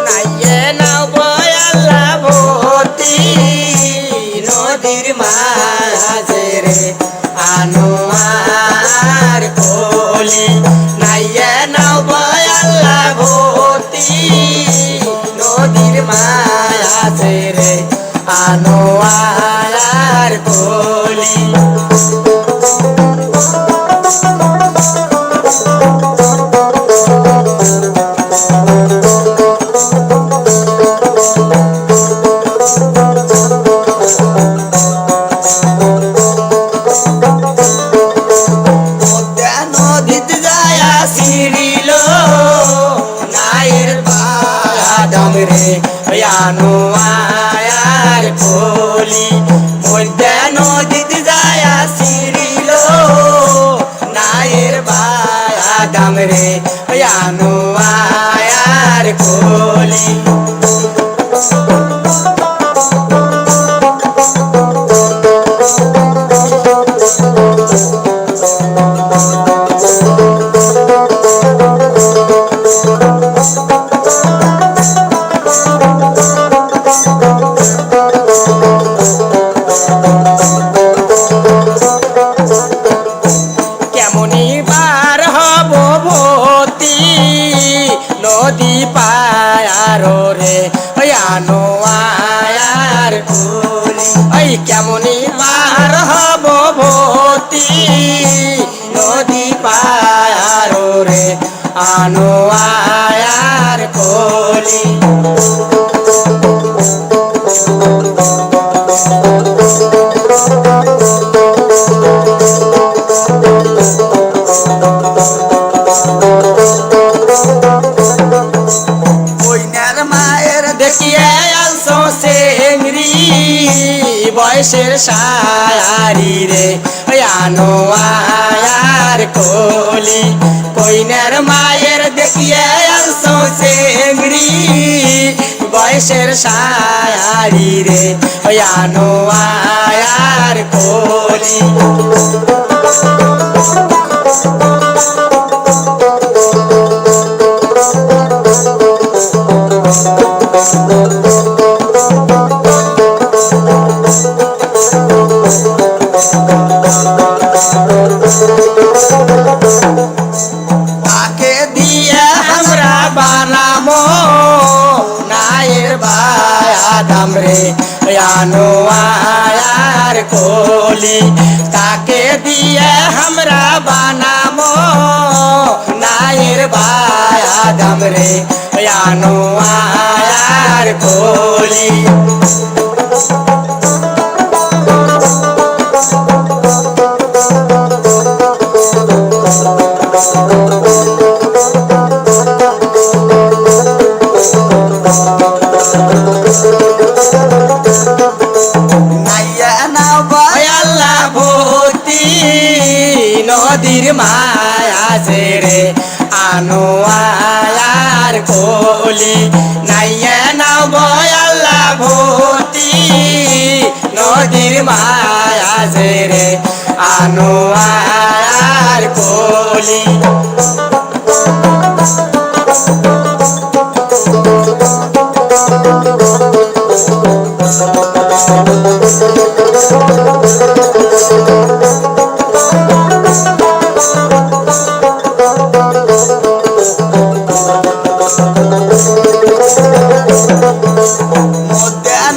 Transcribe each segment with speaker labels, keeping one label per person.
Speaker 1: নাইয়ে নাও বয়াল্লা ভর্তি নদীর মাঝে রে আনোয়ার কলি নাইয়ে নাও বয়াল্লা ভর্তি নদীর মাঝে রে আনোয়ার কলি রে আনোয়ার কলি মধ্যে নদীতে যায়া সিরিল নায়ের বাদাম রে আনোয়ার কলি নদী পায়ার রে আনোয়ার কলি ওই কেমনি পার হব ভতি নদী পায়ার রে আনোয়ার কলি বয়সের সায়ারি রে আনোয়ার কলি কইনার মায়ের দেখিয়ে আলসো চেংড়ি বয়সের সায়ারি রে আনোয়ার কলি তাকে দিয়ে আমরা বানামো নায়ের বাদাম রে আনোয়ার কলি তাকে দিয়ে আমরা বানামো নায়ের বাদাম রে আনোয়ার কলি নদীর মাঝে রে আনোয়ার কলি নাইয়া নাও বয়াল্লা ভর্তি নদীর মাঝে রে আনোয়ার কলি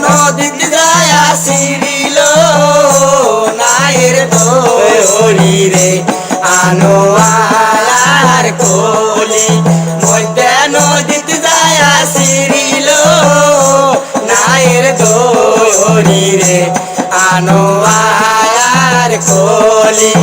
Speaker 1: নদীতে যায়া সিরিল নায়ের দড়ি রে আনোয়ার কলি মধ্যে নদীতে যায়া সিরিল নায়ের দড়ি রে আনোয়ার কলি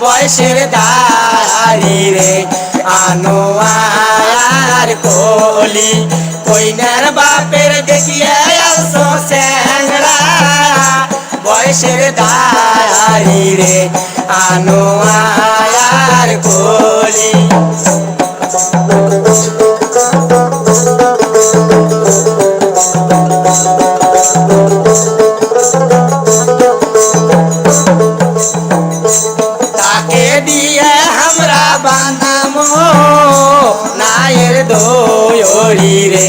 Speaker 1: বয়সের দাড়ি রে আনোয়ার কলি কইনার বাপের দেখিয়া আলসো স্যাংড়া বয়সের দাড়ি রে আনোয়ার কলি তাকে দিয়ে আমরা বানামো নায়ের দোয়রি রে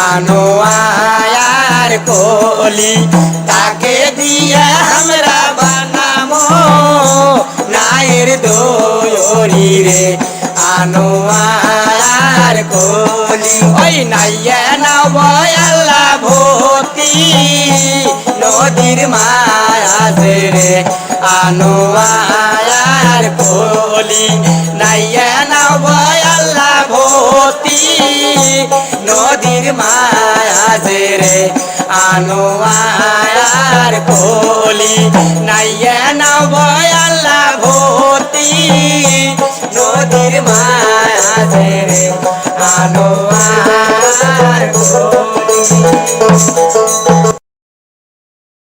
Speaker 1: আনোয়ার কলি তাকে দিয়ে আমরা বানামো নায়ের দোয়রি রে আনোয়ার কলি ওই নাইয়া নবয় আল্লাহ ভর্তি নদীর মাঝে রে আনোয়ার কলি নাইয়া নবয় আল্লাহ ভর্তি নদীর মাঝে রে আনোয়ার কলি নাইয়া নবয় আল্লাহ ভর্তি নদীর মাঝে রে আনোয়ার